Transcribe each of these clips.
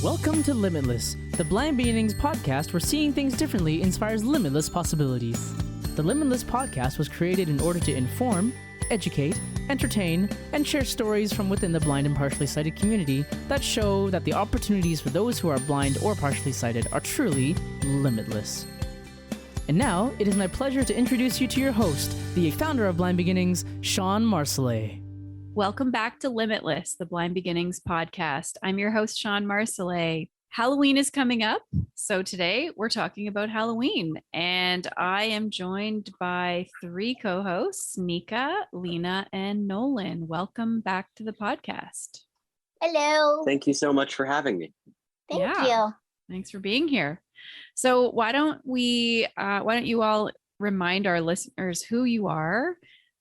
Welcome to Limitless, the Blind Beginnings podcast where seeing things differently inspires limitless possibilities. The Limitless podcast was created in order to inform, educate, entertain, and share stories from within the blind and partially sighted community that show that the opportunities for those who are blind or partially sighted are truly limitless. And now, it is my pleasure to introduce you to your host, the founder of Blind Beginnings, Shawn Marcellet. Welcome back to Limitless, the Blind Beginnings podcast. I'm your host, Shawn Marcellet. Halloween is coming up, so today we're talking about Halloween, and I am joined by three co-hosts, Nika, Leena, and Nolan. Welcome back to the podcast. Hello. Thank you so much for having me. Thank you. Thanks for being here. So why don't you all remind our listeners who you are?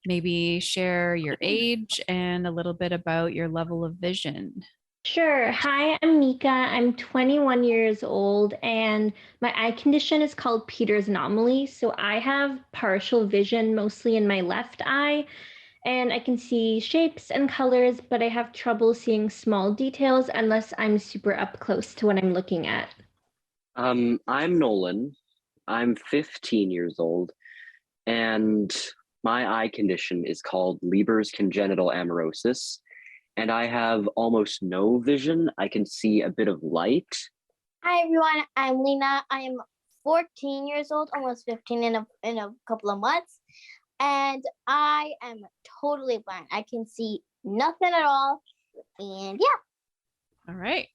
Maybe share your age and a little bit about your level of vision. Sure. Hi, I'm Nika. I'm 21 years old and my eye condition is called Peter's anomaly. So I have partial vision mostly in my left eye and I can see shapes and colors, but I have trouble seeing small details unless I'm super up close to what I'm looking at. I'm Nolan. I'm 15 years old and my eye condition is called Leber's congenital amaurosis, and I have almost no vision. I can see a bit of light. Hi, everyone. I'm Leena. I am 14 years old, almost 15 in a couple of months, and I am totally blind. I can see nothing at all, and yeah. All right.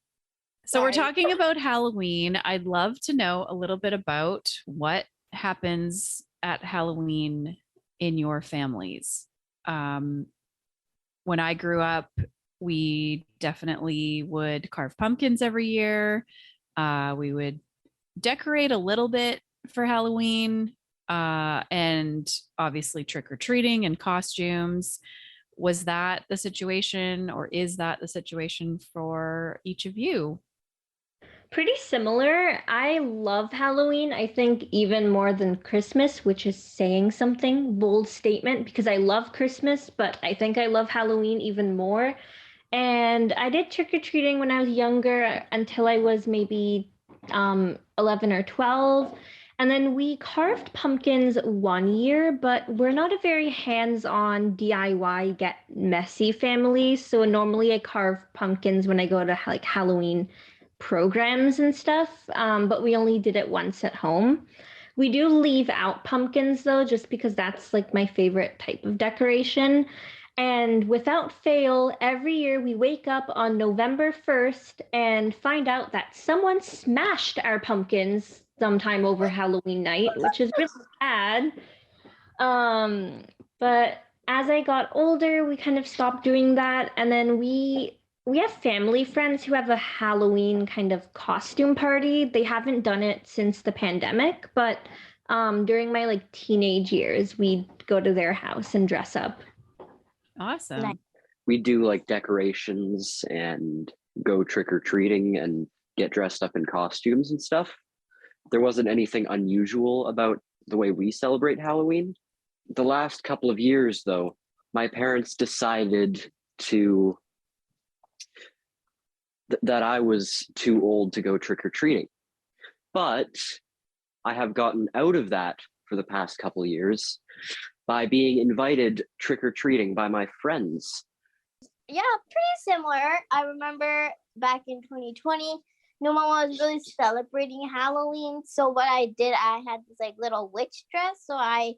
So we're talking about Halloween. I'd love to know a little bit about what happens at Halloween in your families. When I grew up, we definitely would carve pumpkins every year. We would decorate a little bit for Halloween, and obviously trick-or-treating and costumes. Was that the situation, or is that the situation for each of you? Pretty similar. I love Halloween, I think even more than Christmas, which is saying something, bold statement, because I love Christmas, but I think I love Halloween even more. And I did trick-or-treating when I was younger until I was maybe 11 or 12. And then we carved pumpkins one year, but we're not a very hands-on DIY get messy family. So normally I carve pumpkins when I go to like Halloween programs and stuff, but we only did it once at home. We do leave out pumpkins though, just because that's like my favorite type of decoration. And without fail, every year we wake up on November 1st and find out that someone smashed our pumpkins sometime over Halloween night, which is really sad. But as I got older, we kind of stopped doing that. And then we have family friends who have a Halloween kind of costume party. They haven't done it since the pandemic, but during my like teenage years, we'd go to their house and dress up. Awesome. We do like decorations and go trick-or-treating and get dressed up in costumes and stuff. There wasn't anything unusual about the way we celebrate Halloween. The last couple of years, though, my parents decided that I was too old to go trick-or-treating. But I have gotten out of that for the past couple of years by being invited trick-or-treating by my friends. Yeah, pretty similar. I remember back in 2020, no one was really celebrating Halloween. So what I did, I had this like little witch dress. So I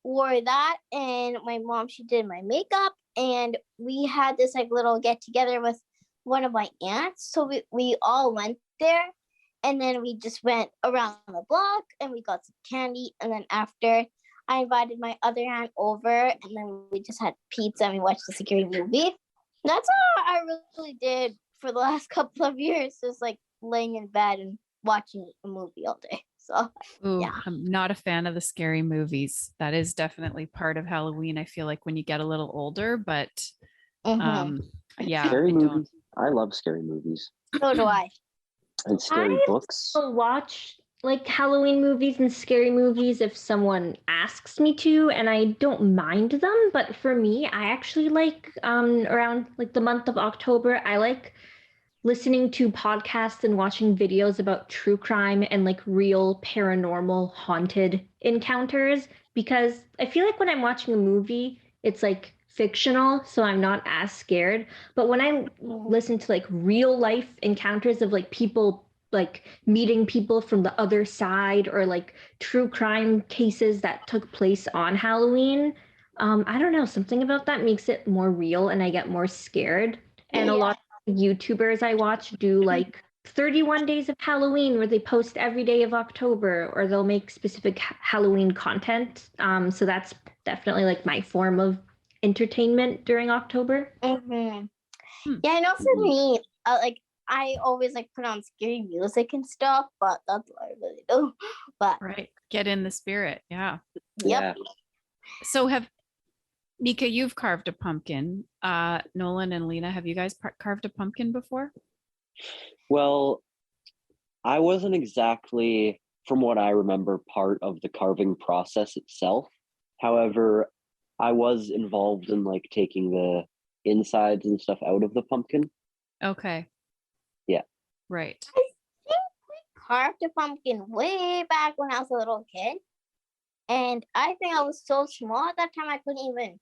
wore that, and my mom, she did my makeup, and we had this like little get together with one of my aunts. So we all went there, and then we just went around the block and we got some candy. And then after, I invited my other aunt over, and then we just had pizza and we watched the scary movie. That's all I really did for the last couple of years, just like laying in bed and watching a movie all day. So Ooh, yeah. I'm not a fan of the scary movies. That is definitely part of Halloween, I feel like, when you get a little older, but yeah. Scary movies. I love scary movies. So do I. And scary books. I'll watch like Halloween movies and scary movies if someone asks me to, and I don't mind them. But for me, I actually like around like the month of October, I like listening to podcasts and watching videos about true crime and like real paranormal haunted encounters, because I feel like when I'm watching a movie, it's like fictional, so I'm not as scared. But when I listen to like real life encounters of like people like meeting people from the other side, or like true crime cases that took place on Halloween, I don't know, something about that makes it more real and I get more scared. And a lot of YouTubers I watch do like 31 days of Halloween where they post every day of October, or they'll make specific Halloween content. So that's definitely like my form of entertainment during October. Yeah, I know for me, like I always like put on scary music and stuff, but that's what I really do. But Right. Get in the spirit. Yeah. yep. So Nika, you've carved a pumpkin. Nolan and Leena, have you guys carved a pumpkin before? Well, I wasn't exactly, from what I remember, part of the carving process itself. However, I was involved in like taking the insides and stuff out of the pumpkin. Okay. Yeah. Right. I think we carved a pumpkin way back when I was a little kid. And I think I was so small at that time I couldn't even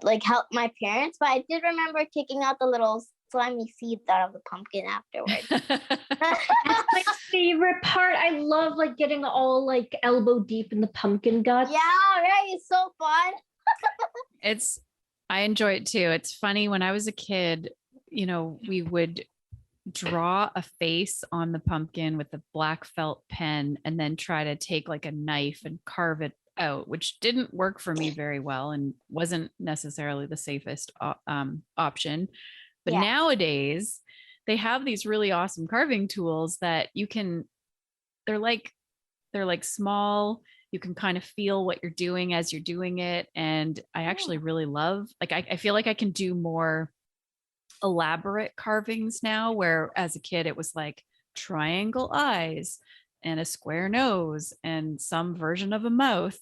like help my parents. But I did remember taking out the little slimy seeds out of the pumpkin afterwards. That's my favorite part. I love like getting all like elbow deep in the pumpkin guts. Yeah, right. It's so fun. I enjoy it too. It's funny, when I was a kid, we would draw a face on the pumpkin with a black felt pen and then try to take like a knife and carve it out, which didn't work for me very well and wasn't necessarily the safest option. But nowadays they have these really awesome carving tools that they're like small. You can kind of feel what you're doing as you're doing it. And I actually really love, like, I feel like I can do more elaborate carvings now, where as a kid it was like triangle eyes and a square nose and some version of a mouth.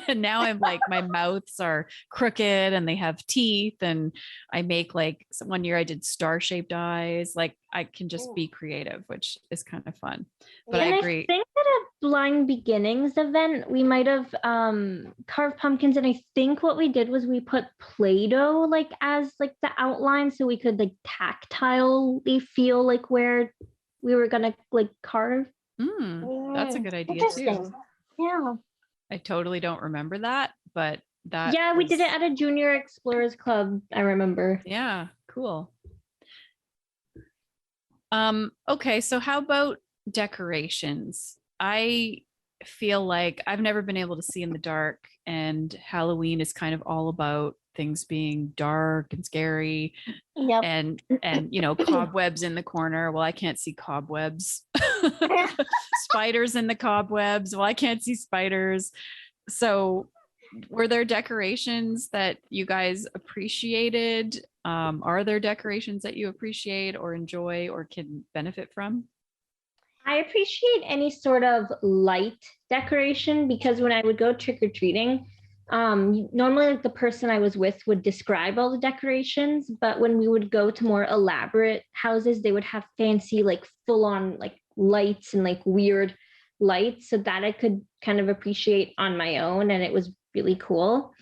And now I'm like, my mouths are crooked and they have teeth, and I make like, one year I did star-shaped eyes. Like, I can just be creative, which is kind of fun. But And I agree. I think at a Blind Beginnings event, we might have carved pumpkins, and I think what we did was we put Play-Doh like as like the outline, so we could like tactilely feel like where we were gonna like carve. That's a good idea too. Yeah. I totally don't remember that, but we did it at a Junior Explorers Club, I remember. Yeah, cool. Okay, so how about decorations? I feel like I've never been able to see in the dark, and Halloween is kind of all about things being dark and scary. Yep. And cobwebs in the corner. Well, I can't see cobwebs. Spiders in the cobwebs. Well, I can't see spiders. So were there decorations that you guys appreciated? Are there decorations that you appreciate or enjoy or can benefit from? I appreciate any sort of light decoration, because when I would go trick-or-treating, normally like the person I was with would describe all the decorations, but when we would go to more elaborate houses, they would have fancy like full-on like lights and like weird lights, so that I could kind of appreciate on my own, and it was really cool.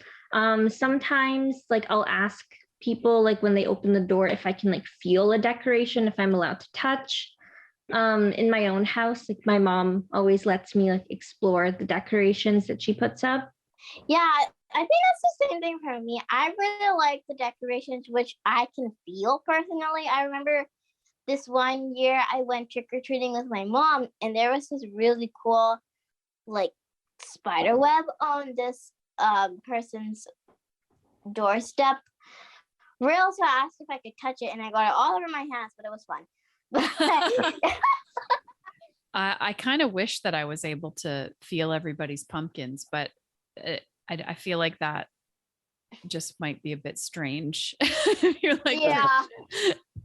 Sometimes like I'll ask people like when they open the door if I can like feel a decoration, if I'm allowed to touch. In my own house, like my mom always lets me like explore the decorations that she puts up. Yeah, I think that's the same thing for me. I really like the decorations which I can feel personally. I remember this one year I went trick-or-treating with my mom, and there was this really cool like spider web on this person's doorstep. So I asked if I could touch it, and I got it all over my hands, but it was fun. I kind of wish that I was able to feel everybody's pumpkins, but I feel like that just might be a bit strange. You're like,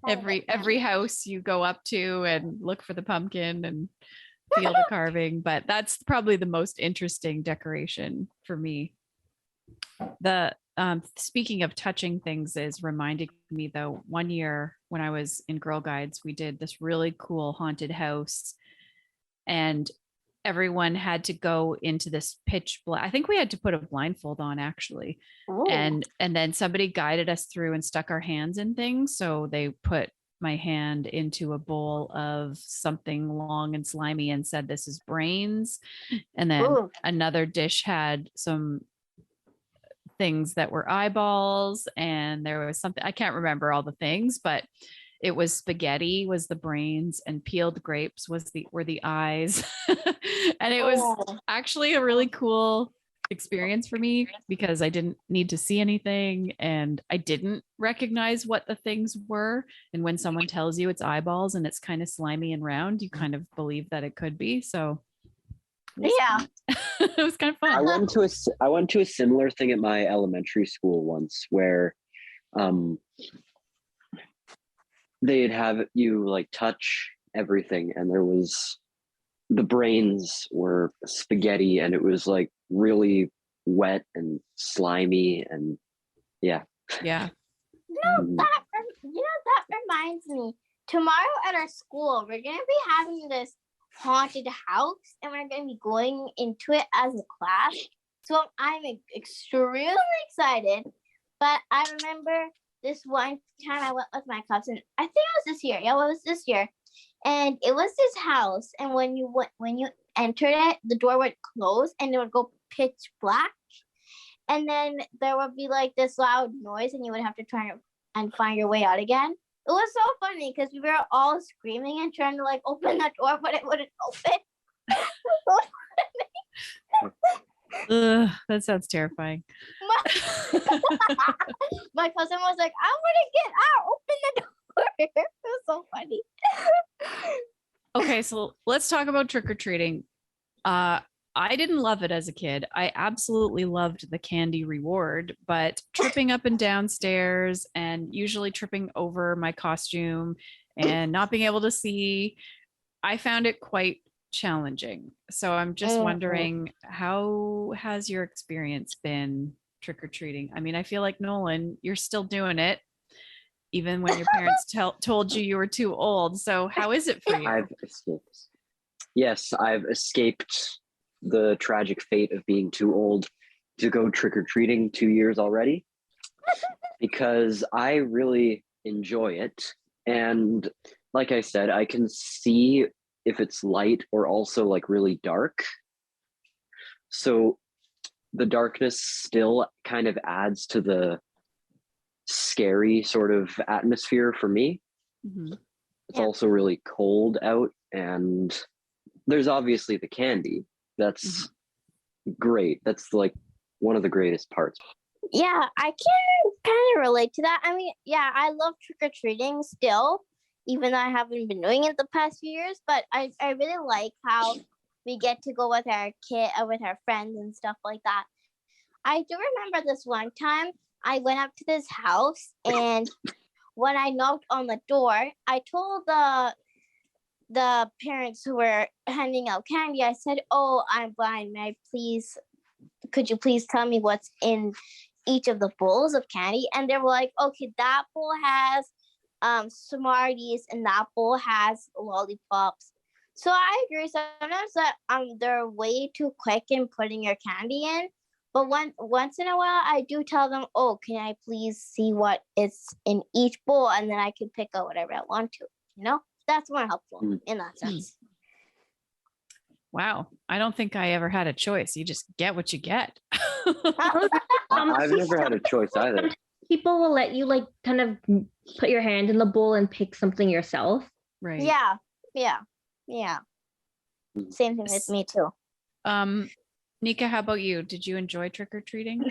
every house you go up to and look for the pumpkin and feel the carving, but that's probably the most interesting decoration for me. The speaking of touching things is reminding me though, one year when I was in Girl Guides, we did this really cool haunted house and everyone had to go into this pitch black. I think we had to put a blindfold on actually. And then somebody guided us through and stuck our hands in things. So they put my hand into a bowl of something long and slimy and said, "This is brains." And then another dish had some things that were eyeballs, and there was something, I can't remember all the things, but it was spaghetti was the brains and peeled grapes were the eyes. And it was actually a really cool experience for me because I didn't need to see anything and I didn't recognize what the things were. And when someone tells you it's eyeballs and it's kind of slimy and round, you kind of believe that it could be. So it was kind of fun. I went to a similar thing at my elementary school once where they'd have you like touch everything and there was the brains were spaghetti and it was like really wet and slimy and yeah. That reminds me. Tomorrow at our school, we're gonna be having this haunted house and we're gonna be going into it as a class. So I'm extremely excited. But I remember this one time I went with my cousin. I think it was this year. Yeah, it was this year. And it was this house. And when you entered it, the door would close and it would go pitch black. And then there would be like this loud noise and you would have to try and find your way out again. It was so funny because we were all screaming and trying to like open that door, but it wouldn't open. That sounds terrifying. My cousin was like, "I want to get out. Open the door." It was so funny. Okay, so let's talk about trick-or-treating. I didn't love it as a kid. I absolutely loved the candy reward, but tripping up and down stairs and usually tripping over my costume and not being able to see, I found it quite challenging. So I'm just wondering, how has your experience been trick-or-treating? I mean, I feel like Nolan, you're still doing it, even when your parents told you were too old. So how is it for you? I've escaped. Yes, I've escaped the tragic fate of being too old to go trick-or-treating 2 years already because I really enjoy it. And like I said, I can see if it's light or also like really dark. So the darkness still kind of adds to the scary sort of atmosphere for me. Mm-hmm. It's also really cold out and there's obviously the candy. That's great. That's like one of the greatest parts. Yeah, I can kind of relate to that. I mean, yeah, I love trick-or-treating still, even though I haven't been doing it the past few years, but I really like how we get to go with our with our friends and stuff like that. I do remember this one time I went up to this house and when I knocked on the door, I told the parents who were handing out candy, I said, "Oh, I'm blind. Could you please tell me what's in each of the bowls of candy?" And they were like, "Okay, that bowl has Smarties and that bowl has lollipops." So I agree. Sometimes that they're way too quick in putting your candy in. But once in a while, I do tell them, "Oh, can I please see what is in each bowl?" And then I can pick out whatever I want to, you know? That's more helpful in that sense. Wow. I don't think I ever had a choice. You just get what you get. I've never had a choice either. People will let you like kind of put your hand in the bowl and pick something yourself. Right. Yeah. Same thing with me too. Nika, how about you? Did you enjoy trick-or-treating?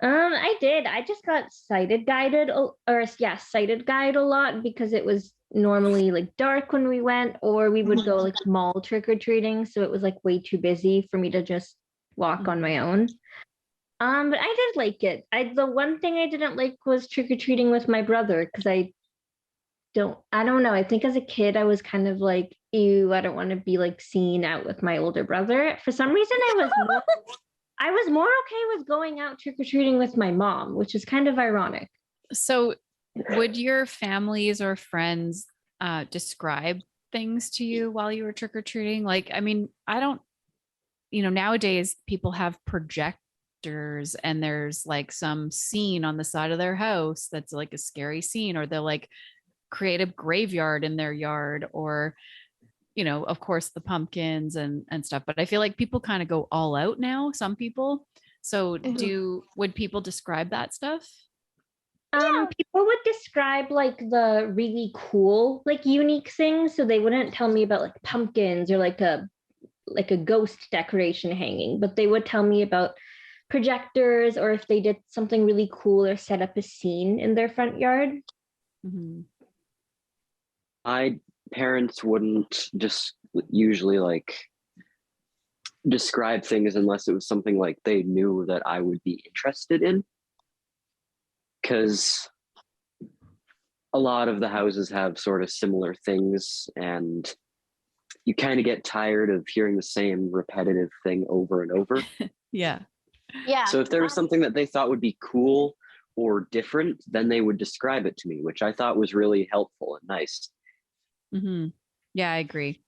I did. I just got sighted guide a lot because it was normally like dark when we went, or we would go like mall trick-or-treating. So it was like way too busy for me to just walk on my own. But I did like it. The one thing I didn't like was trick-or-treating with my brother because I don't know. I think as a kid, I was kind of like, ew, I don't want to be like seen out with my older brother. For some reason, I was more okay with going out trick-or-treating with my mom, which is kind of ironic. So would your families or friends describe things to you while you were trick-or-treating? Like, I mean, I don't, nowadays people have projectors and there's like some scene on the side of their house that's like a scary scene, or they'll like create a graveyard in their yard, or of course the pumpkins and stuff. But I feel like people kind of go all out now, some people. So would people describe that stuff? People would describe like the really cool, like unique things. So they wouldn't tell me about like pumpkins or like a ghost decoration hanging, but they would tell me about projectors, or if they did something really cool or set up a scene in their front yard. My parents wouldn't just usually like describe things unless it was something like they knew that I would be interested in. Because a lot of the houses have sort of similar things, and you kind of get tired of hearing the same repetitive thing over and over. Yeah. So if there was something that they thought would be cool or different, then they would describe it to me, which I thought was really helpful and nice. Yeah, I agree.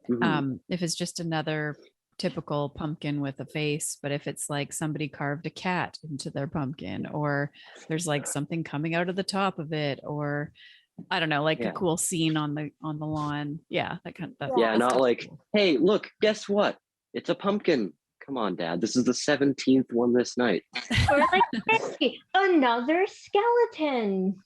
If it's just another typical pumpkin with a face, but if it's like somebody carved a cat into their pumpkin, or there's like something coming out of the top of it, or I don't know, like a cool scene on the lawn. Yeah, that kind of not like, cool. Hey, look, guess what? It's a pumpkin. Come on, Dad. This is the 17th one this night. Or like, hey, another skeleton.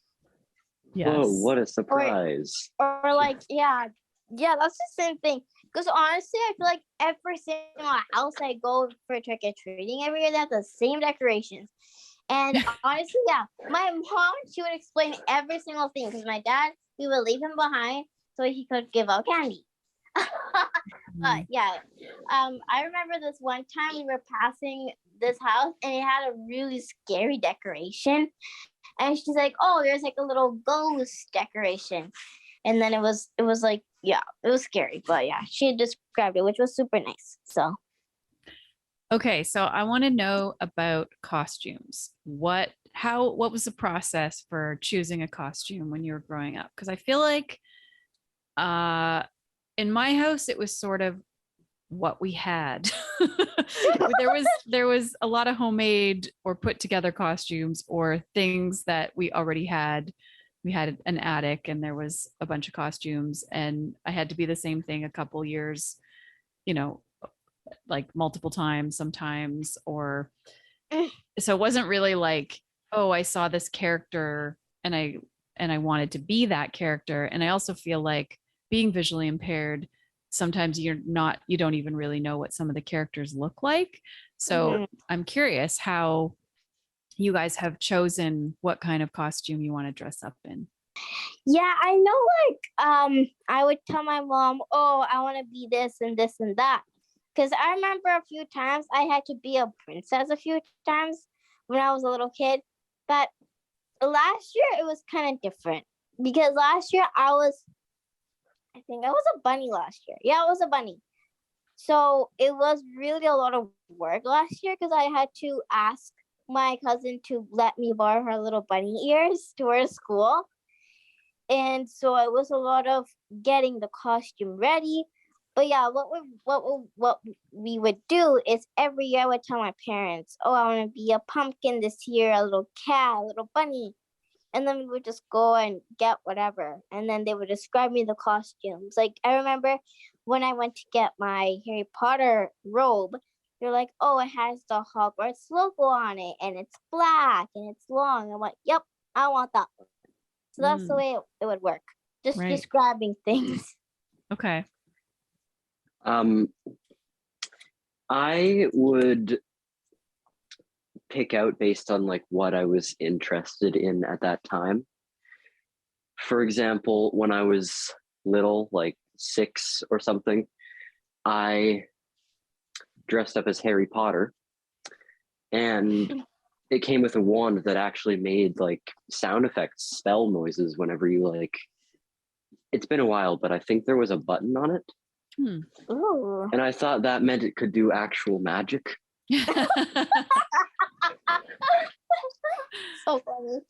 Yes. Whoa, what a surprise. Or like, yeah, that's the same thing. Because honestly, I feel like every single house I go for trick-or-treating every year, they have the same decorations. And honestly, my mom, she would explain every single thing, because my dad, we would leave him behind so he could give out candy. I remember this one time we were passing this house and it had a really scary decoration. And she's like, oh, there's like a little ghost decoration. And then it was like, it was scary. But yeah, she described it, which was super nice. So. Okay, so I want to know about costumes. What was the process for choosing a costume when you were growing up? Because I feel like in my house, it was sort of what we had. there was a lot of homemade or put together costumes, or things that we already had. We had an attic and there was a bunch of costumes, and I had to be the same thing a couple years, like multiple times sometimes, or so it wasn't really like, oh, I saw this character and I wanted to be that character. And I also feel like being visually impaired, sometimes you don't even really know what some of the characters look like. So I'm curious how you guys have chosen what kind of costume you want to dress up in. Yeah, I know, like, I would tell my mom, oh, I want to be this and this and that. Because I remember a few times I had to be a princess a few times when I was a little kid. But last year it was kind of different. Because last year I was a bunny last year. Yeah, I was a bunny. So it was really a lot of work last year, because I had to ask my cousin to let me borrow her little bunny ears to wear to school. And so it was a lot of getting the costume ready. But yeah, what we would do is every year I would tell my parents, oh, I want to be a pumpkin this year, a little cat, a little bunny. And then we would just go and get whatever. And then they would describe me the costumes. Like, I remember when I went to get my Harry Potter robe, they're like, oh, it has the Hogwarts logo on it, and it's black, and it's long. I'm like, yep, I want that one. So that's the way it would work. Just describing things. Okay. I would pick out based on like what I was interested in at that time. For example, when I was little, like 6 or something, I dressed up as Harry Potter, and it came with a wand that actually made like sound effects, spell noises whenever you like. It's been a while, but I think there was a button on it. Ooh. And I thought that meant it could do actual magic. So funny.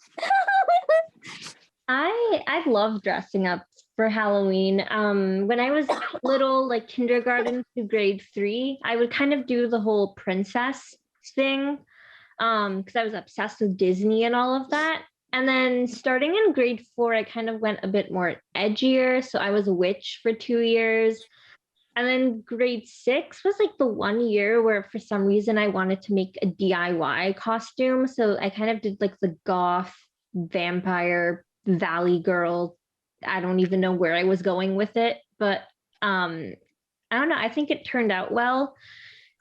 I love dressing up for Halloween. When I was little, like kindergarten to grade 3, I would kind of do the whole princess thing, because I was obsessed with Disney and all of that. And then starting in grade 4, I kind of went a bit more edgier. So I was a witch for 2 years. And then grade 6 was like the one year where for some reason I wanted to make a DIY costume. So I kind of did like the goth vampire valley girl. I don't even know where I was going with it, but I don't know. I think it turned out well.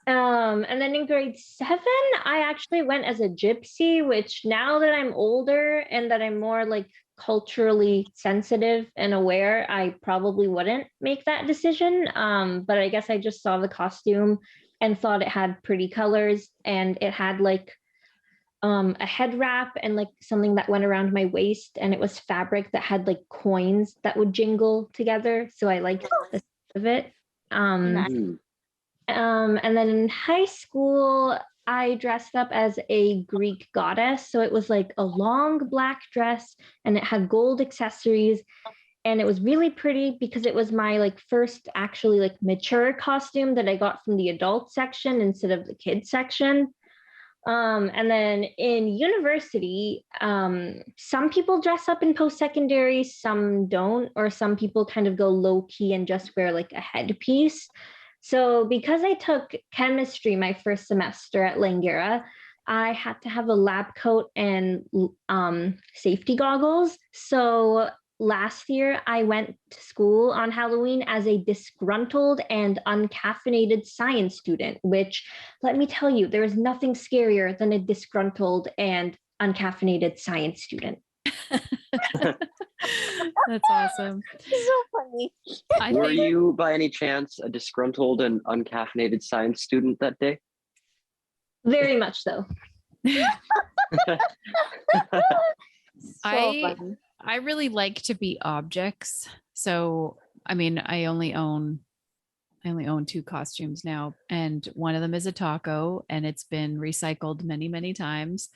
And then in grade 7, I actually went as a gypsy, which now that I'm older and that I'm more like culturally sensitive and aware, I probably wouldn't make that decision. But I guess I just saw the costume and thought it had pretty colors, and it had like a head wrap and like something that went around my waist, and it was fabric that had like coins that would jingle together. So I liked the sound of it. Nice. And then in high school, I dressed up as a Greek goddess. So it was like a long black dress and it had gold accessories. And it was really pretty because it was my like first actually like mature costume that I got from the adult section instead of the kids section. And then in university, some people dress up in post-secondary, some don't, or some people kind of go low key and just wear like a headpiece. So because I took chemistry my first semester at Langara, I had to have a lab coat and safety goggles. So last year, I went to school on Halloween as a disgruntled and uncaffeinated science student, which, let me tell you, there is nothing scarier than a disgruntled and uncaffeinated science student. That's awesome. So funny. Were you, by any chance, a disgruntled and uncaffeinated science student that day? Very much so. I really like to be objects. So, I mean, I only own 2 costumes now, and one of them is a taco, and it's been recycled many, many times.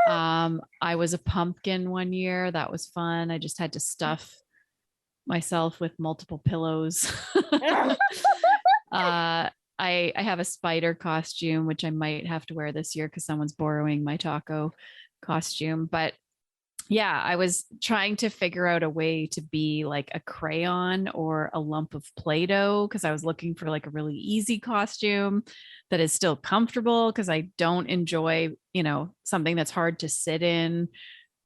I was a pumpkin one year. That was fun. I just had to stuff myself with multiple pillows. I have a spider costume, which I might have to wear this year because someone's borrowing my taco costume. But yeah, I was trying to figure out a way to be like a crayon or a lump of Play-Doh because I was looking for like a really easy costume that is still comfortable because I don't enjoy, something that's hard to sit in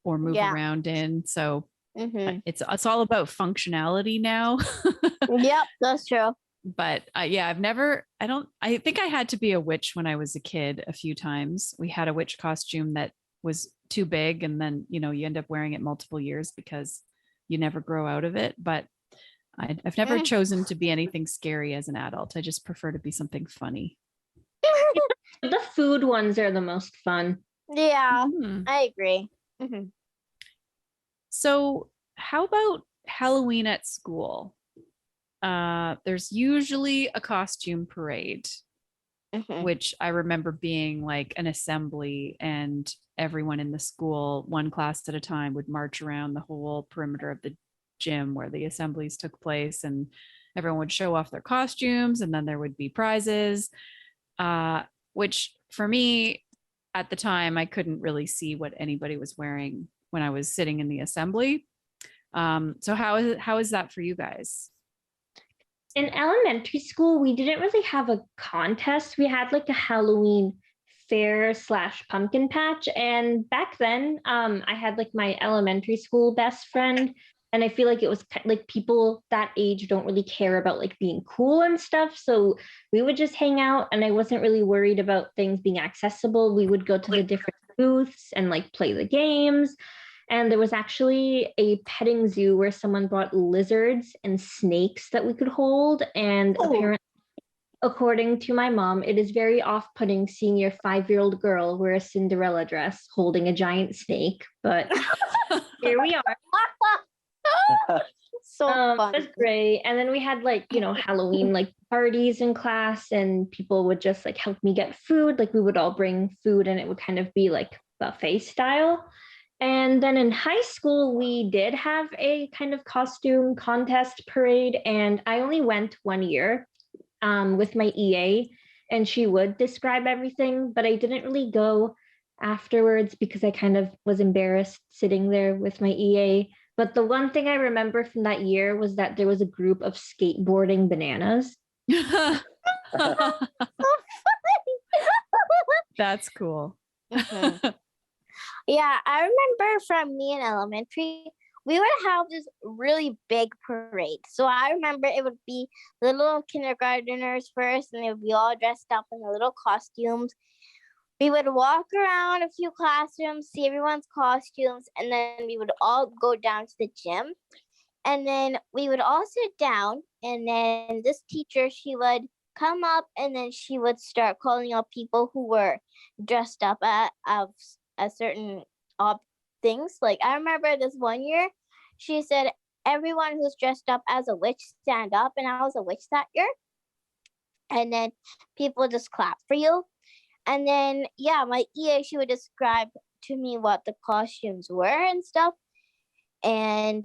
or move around in. So it's all about functionality now. Yep, that's true. But I think I had to be a witch when I was a kid a few times. We had a witch costume that was too big, and then you end up wearing it multiple years because you never grow out of it. But I've never chosen to be anything scary as an adult. I just prefer to be something funny. The food ones are the most fun. Yeah, I agree. So how about Halloween at school? There's usually a costume parade, which I remember being like an assembly, and everyone in the school, one class at a time, would march around the whole perimeter of the gym where the assemblies took place, and everyone would show off their costumes, and then there would be prizes, which for me at the time, I couldn't really see what anybody was wearing when I was sitting in the assembly. So how is that for you guys? In elementary school, we didn't really have a contest. We had like a Halloween fair / pumpkin patch. And back then, I had like my elementary school best friend. And I feel like it was like people that age don't really care about like being cool and stuff. So we would just hang out, and I wasn't really worried about things being accessible. We would go to the different booths and like play the games. And there was actually a petting zoo where someone brought lizards and snakes that we could hold. And apparently, according to my mom, it is very off-putting seeing your 5-year-old girl wear a Cinderella dress holding a giant snake. But here we are. So fun. It was great. And then we had like, Halloween like parties in class, and people would just like help me get food. Like we would all bring food and it would kind of be like buffet style. And then in high school, we did have a kind of costume contest parade, and I only went 1 year with my EA, and she would describe everything, but I didn't really go afterwards because I kind of was embarrassed sitting there with my EA. But the one thing I remember from that year was that there was a group of skateboarding bananas. That's cool. Mhm. Yeah, I remember from me in elementary, we would have this really big parade. So I remember it would be the little kindergarteners first, and they would be all dressed up in the little costumes. We would walk around a few classrooms, see everyone's costumes, and then we would all go down to the gym. And then we would all sit down, and then this teacher, she would come up, and then she would start calling out people who were dressed up of a certain things. Like I remember this one year, she said, everyone who's dressed up as a witch, stand up. And I was a witch that year. And then people just clap for you. And then, yeah, my EA, she would describe to me what the costumes were and stuff. And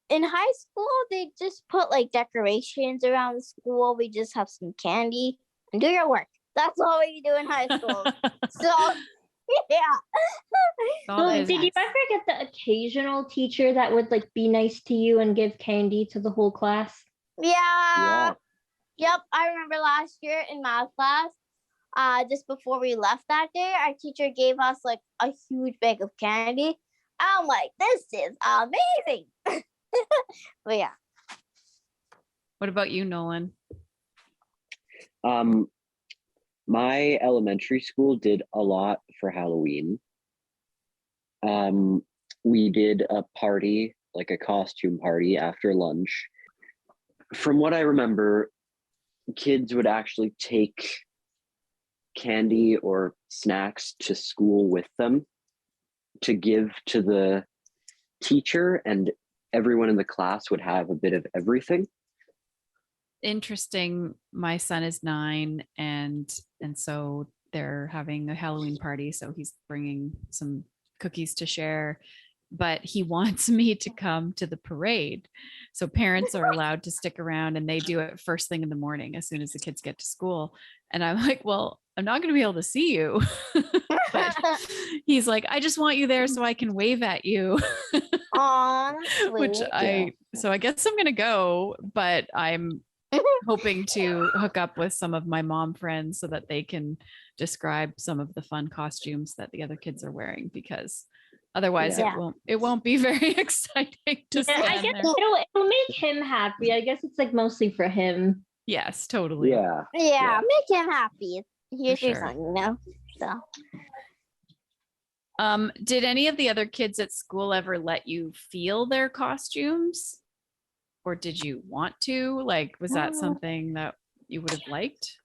in high school, they just put like decorations around the school. We just have some candy and do your work. That's all we do in high school. So, yeah. So did you ever get the occasional teacher that would like be nice to you and give candy to the whole class? Yeah. Yep. I remember last year in math class, just before we left that day, our teacher gave us like a huge bag of candy. I'm like, this is amazing. But yeah. What about you, Nolan? My elementary school did a lot for Halloween. We did a party, like a costume party after lunch. From what I remember, kids would actually take candy or snacks to school with them to give to the teacher, and everyone in the class would have a bit of everything. Interesting. My son is 9, and so they're having a Halloween party, so he's bringing some cookies to share, but he wants me to come to the parade. So parents are allowed to stick around, and they do it first thing in the morning as soon as the kids get to school. And I'm like, well, I'm not going to be able to see you. But he's like, I just want you there so I can wave at you. Aw, Which so I guess I'm going to go, but I'm hoping to hook up with some of my mom friends so that they can describe some of the fun costumes that the other kids are wearing, because otherwise it won't be very exciting to stand I guess there. it'll make him happy. I guess it's like mostly for him. Yes, totally. Yeah. Make him happy. Here's your sure. son, So Did any of the other kids at school ever let you feel their costumes? Or did you want to? Like, was that something that you would have liked?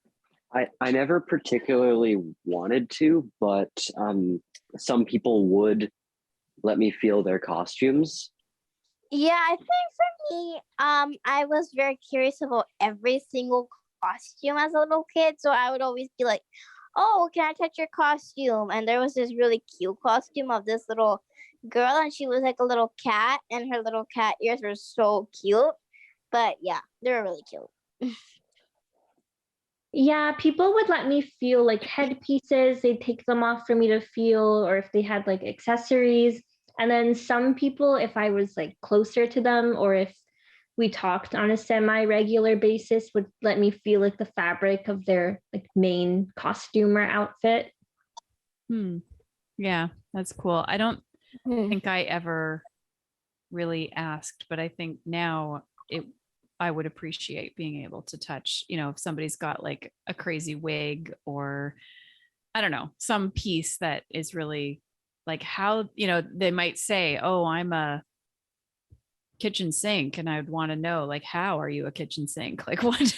I never particularly wanted to, but some people would let me feel their costumes. yeah, I think for me, I was very curious about every single costume as a little kid. So I would always be like, oh, can I touch your costume? And there was this really cute costume of this little girl, and she was like a little cat, and her little cat ears were so cute. But yeah, they were really cute. Yeah, people would let me feel like headpieces. They'd take them off for me to feel, or if they had like accessories. And then some people, if I was like closer to them, or if we talked on a semi-regular basis, would let me feel like the fabric of their like main costume or outfit. Yeah, that's cool. I don't think I ever really asked, but I think now I would appreciate being able to touch, if somebody's got like a crazy wig, or I don't know, some piece that is really like how, they might say, oh, I'm a kitchen sink, and I would want to know, like, how are you a kitchen sink? Like what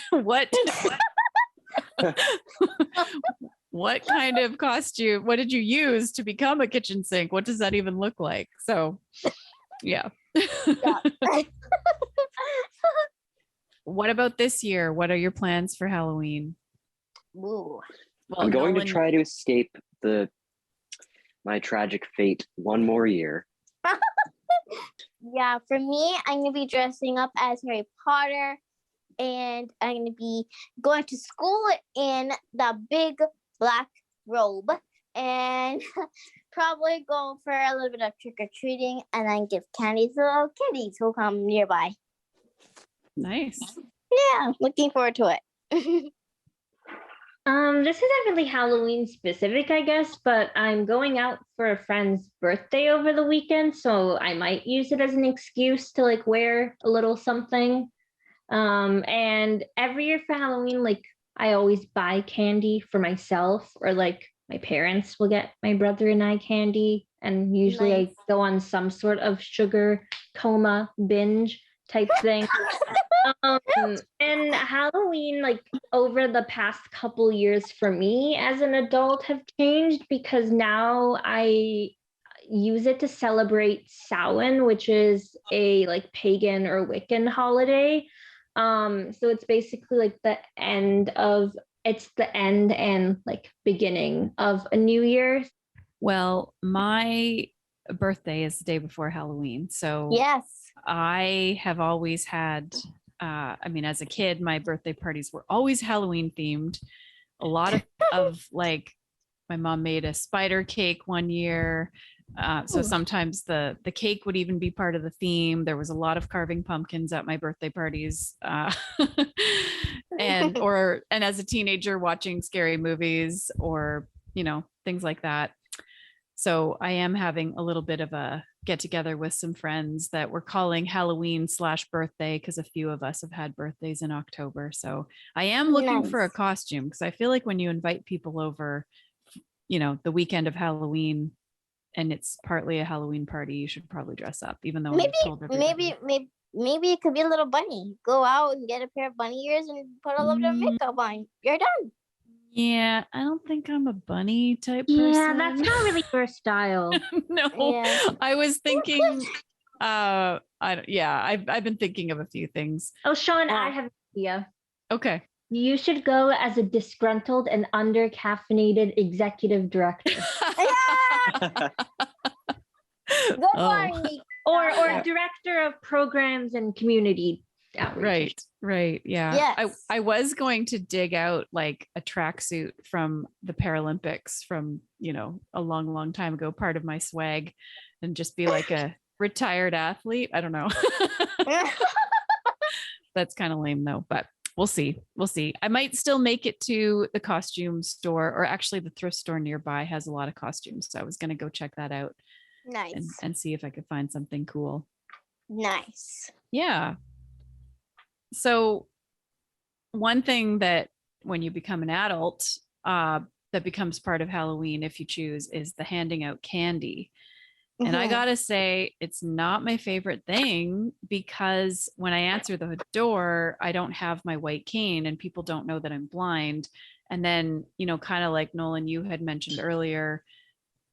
kind of costume, what did you use to become a kitchen sink? What does that even look like? So yeah. what about this year? What are your plans for Halloween? Ooh. Well, I'm going Nolan, to try to escape my tragic fate one more year. Yeah, for me, I'm gonna be dressing up as Harry Potter, and I'm gonna be going to school in the big black robe, and probably go for a little bit of trick or treating, and then give candy to little kitties who come nearby. nice. Yeah, looking forward to it. This isn't really Halloween specific, I guess, but I'm going out for a friend's birthday over the weekend, so I might use it as an excuse to like wear a little something. And every year for Halloween, like I always buy candy for myself, or like my parents will get my brother and I candy, and usually Nice. I go on some sort of sugar coma binge type thing. And Halloween, like over the past couple years for me as an adult, have changed because now I use it to celebrate Samhain, which is a like pagan or Wiccan holiday. So it's basically like it's the end and like beginning of a new year. Well, my birthday is the day before Halloween. So Yes. I have always had, I mean, as a kid, my birthday parties were always Halloween themed. A lot of like, my mom made a spider cake one year. So sometimes the cake would even be part of the theme. There was a lot of carving pumpkins at my birthday parties. And as a teenager watching scary movies or, things like that. So I am having a little bit of a get together with some friends that we're calling Halloween/birthday because a few of us have had birthdays in October. So I am looking for a Nice. costume because I feel like when you invite people over, the weekend of Halloween and it's partly a Halloween party, you should probably dress up, even though I've told everybody. Maybe it could be a little bunny. Go out and get a pair of bunny ears and put a little bit of makeup on. You're done. Yeah, I don't think I'm a bunny type Yeah, person. that's not really your style. No, Yeah. I was thinking. I've been thinking of a few things. Oh, Shawn, I have an idea. Okay. You should go as a disgruntled and under-caffeinated executive director. Good one, Nika. or director of programs and community outreach. Right. Yeah. Yes. I was going to dig out like a tracksuit from the Paralympics from, a long, long time ago, part of my swag, and just be like a retired athlete. I don't know. That's kind of lame though, but we'll see. I might still make it to the costume store, or actually the thrift store nearby has a lot of costumes. So I was going to go check that out. Nice. And see if I could find something cool. Nice. Yeah. So one thing that when you become an adult, that becomes part of Halloween, if you choose, is the handing out candy. And I gotta say, it's not my favorite thing because when I answer the door, I don't have my white cane and people don't know that I'm blind. And then, kind of like Nolan, you had mentioned earlier,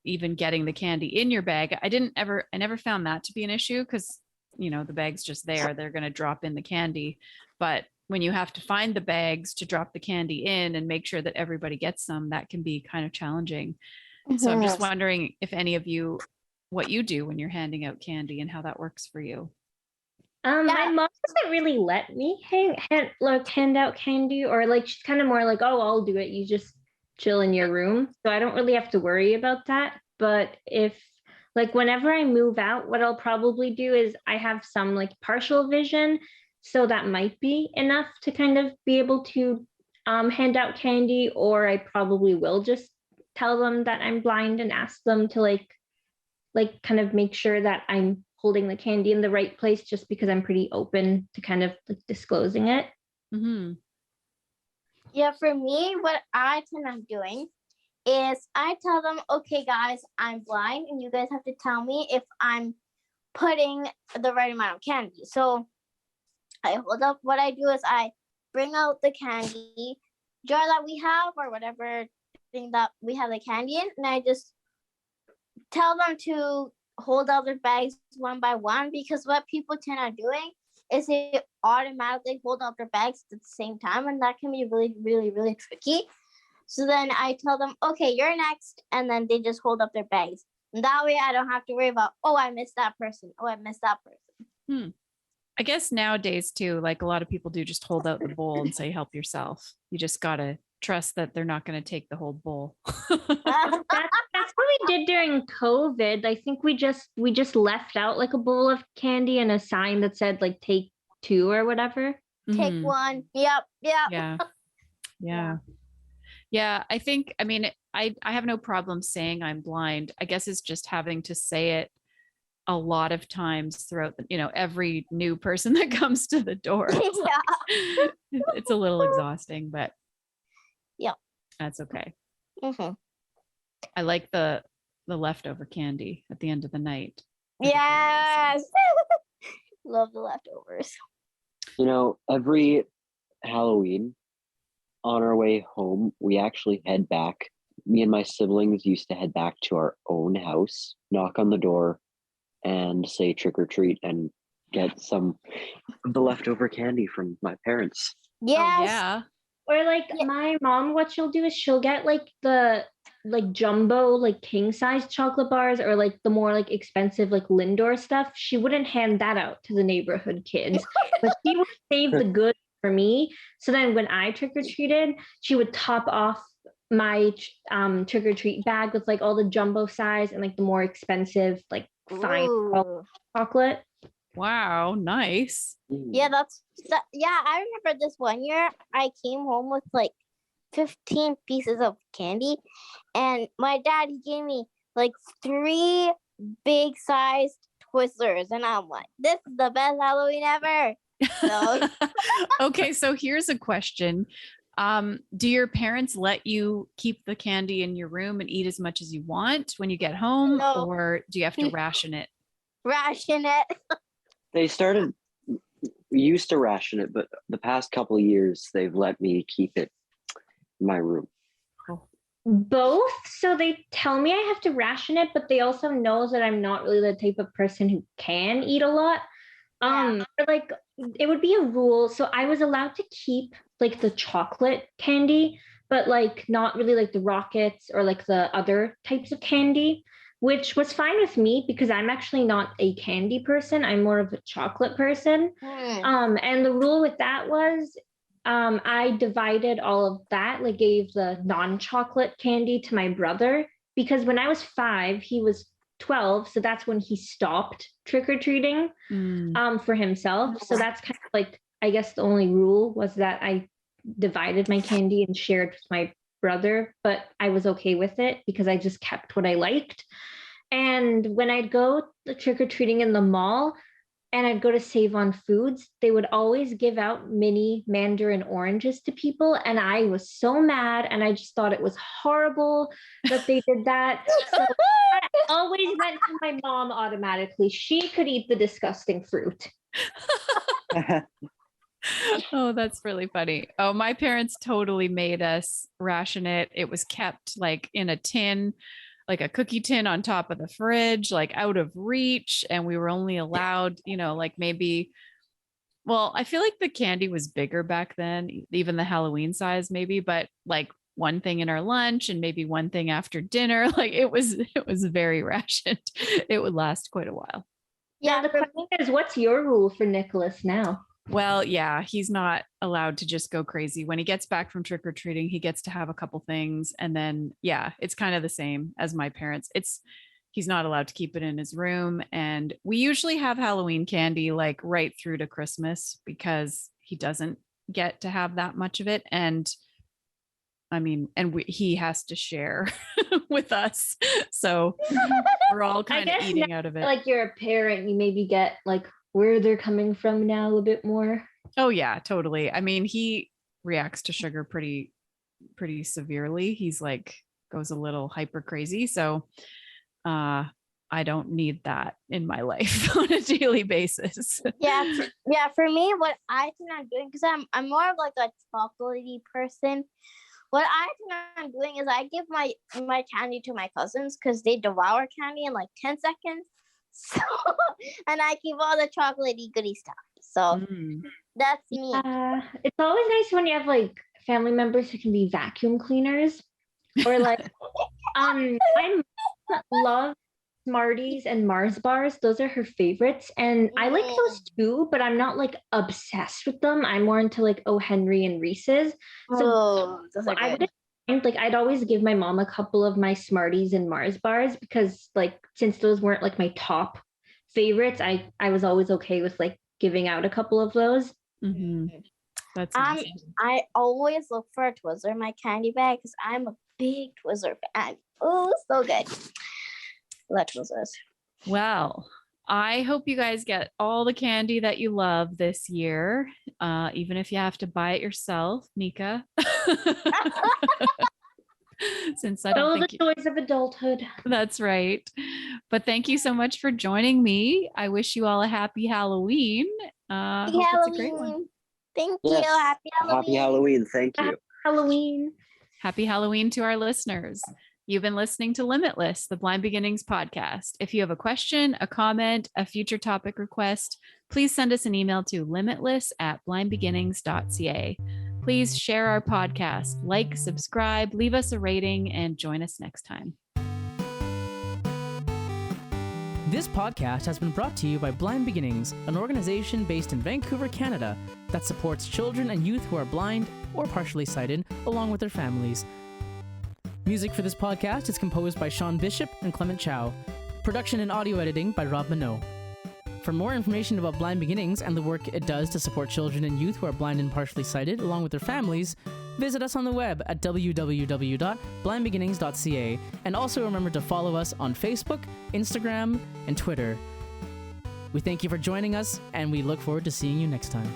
even getting the candy in your bag. I never found that to be an issue because, the bag's just there. They're going to drop in the candy. But when you have to find the bags to drop the candy in and make sure that everybody gets some, that can be kind of challenging. So I'm just wondering if any of you, what you do when you're handing out candy and how that works for you. My mom doesn't really let me hand out candy, or like she's kind of more like, oh, I'll do it. You just chill in your room. So I don't really have to worry about that. But if like whenever I move out, what I'll probably do is I have some like partial vision. So that might be enough to kind of be able to hand out candy, or I probably will just tell them that I'm blind and ask them to like kind of make sure that I'm holding the candy in the right place, just because I'm pretty open to kind of like disclosing it. Mm-hmm. Yeah, for me, what I tend on doing is I tell them, okay, guys, I'm blind, and you guys have to tell me if I'm putting the right amount of candy. So I hold up. What I do is I bring out the candy jar that we have, or whatever thing that we have the candy in, and I just tell them to hold out their bags one by one, because what people tend on doing is they automatically hold out their bags at the same time, and that can be really, really, really tricky. So then I tell them, okay, you're next, and then they just hold up their bags. And that way I don't have to worry about, oh, I missed that person. Oh, I missed that person. I guess nowadays too, like a lot of people do just hold out the bowl and say, help yourself. You just got to trust that they're not going to take the whole bowl. That's what we did during COVID. I think we just left out like a bowl of candy and a sign that said like take 2 or whatever. Take one. Yep. Yeah. I think, I mean, I have no problem saying I'm blind. I guess it's just having to say it a lot of times throughout every new person that comes to the door. It's a little exhausting, but yeah, that's okay. Mm-hmm. I like the leftover candy at the end of the night. Yes. Love the leftovers. Every Halloween on our way home, we actually head back. Me and my siblings used to head back to our own house, knock on the door, and say trick or treat and get some of the leftover candy from my parents. Yes. Oh, yeah. Or like my mom, what she'll do is she'll get like the jumbo, like king size chocolate bars, or like the more like expensive like Lindor stuff. She wouldn't hand that out to the neighborhood kids, but she would save the good for me. So then when I trick or treated, she would top off my trick or treat bag with like all the jumbo size and like the more expensive like fine chocolate. Wow, nice. Yeah, I remember this one year I came home with like 15 pieces of candy, and my dad, he gave me like 3 big sized Twizzlers, and I'm like, this is the best Halloween ever. So okay, so here's a question. Do your parents let you keep the candy in your room and eat as much as you want when you get home? No. Or do you have to ration it? Ration it. We used to ration it, but the past couple of years, they've let me keep it in my room. Both. So they tell me I have to ration it, but they also know that I'm not really the type of person who can eat a lot. But like it would be a rule. So I was allowed to keep like the chocolate candy, but like not really like the rockets or like the other types of candy, which was fine with me because I'm actually not a candy person. I'm more of a chocolate person. And the rule with that was I divided all of that, like gave the non-chocolate candy to my brother, because when I was 5, he was 12. So that's when he stopped trick-or-treating for himself. So that's kind of like, I guess the only rule was that I divided my candy and shared with my brother, but I was okay with it because I just kept what I liked. And when I'd go trick-or-treating in the mall and I'd go to Save on Foods, they would always give out mini mandarin oranges to people. And I was so mad, and I just thought it was horrible that they did that. So I always went to my mom automatically. She could eat the disgusting fruit. Oh, that's really funny. Oh, my parents totally made us ration it. It was kept like in a tin, like a cookie tin on top of the fridge, like out of reach. And we were only allowed, like maybe, well, I feel like the candy was bigger back then, even the Halloween size maybe, but like one thing in our lunch and maybe one thing after dinner. Like it was very rationed. It would last quite a while. Yeah. The question is, what's your rule for Nicholas now? Well, yeah, he's not allowed to just go crazy. When he gets back from trick-or-treating, he gets to have a couple things. And then, yeah, it's kind of the same as my parents. He's not allowed to keep it in his room. And we usually have Halloween candy like right through to Christmas because he doesn't get to have that much of it. And I mean, he has to share with us. So we're all kind of eating now, out of it. Like you're a parent, you maybe get like where they're coming from now a bit more. Oh yeah, totally. I mean, he reacts to sugar pretty severely. He's like goes a little hyper crazy. So I don't need that in my life on a daily basis. Yeah, for me, what I think I'm doing, because I'm more of like a chocolatey person. What I think I'm doing is I give my candy to my cousins because they devour candy in like 10 seconds. So, and I keep all the chocolatey goody stuff. So Mm. that's me. It's always nice when you have like family members who can be vacuum cleaners, or like my mom loves Smarties and Mars bars. Those are her favorites, and I like those too, but I'm not like obsessed with them. I'm more into like O. Henry and Reese's. So Those are I good. would like I'd always give my mom a couple of my Smarties and Mars bars because like since those weren't like my top favorites, I was always okay with like giving out a couple of those. Mhm. That's awesome. I always look for a Twizzler in my candy bag because I'm a big Twizzler fan. Oh, so good. Love Twizzlers. Well, I hope you guys get all the candy that you love this year, even if you have to buy it yourself, Nika. Since I don't Those are think the joys of adulthood. that's right. But thank you so much for joining me. I wish you all a happy Halloween. Happy Hope it's a great one. Halloween. Thank Yes. you. Happy Halloween. Happy Halloween. Thank you. Halloween. Happy Halloween to our listeners. You've been listening to Limitless, the Blind Beginnings podcast. If you have a question, a comment, a future topic request, please send us an email to limitless@blindbeginnings.ca. Please share our podcast, like, subscribe, leave us a rating, and join us next time. This podcast has been brought to you by Blind Beginnings, an organization based in Vancouver, Canada, that supports children and youth who are blind or partially sighted, along with their families. Music for this podcast is composed by Shawn Bishop and Clement Chow. Production and audio editing by Rob Minot. For more information about Blind Beginnings and the work it does to support children and youth who are blind and partially sighted, along with their families, visit us on the web at www.blindbeginnings.ca, and also remember to follow us on Facebook, Instagram, and Twitter. We thank you for joining us, and we look forward to seeing you next time.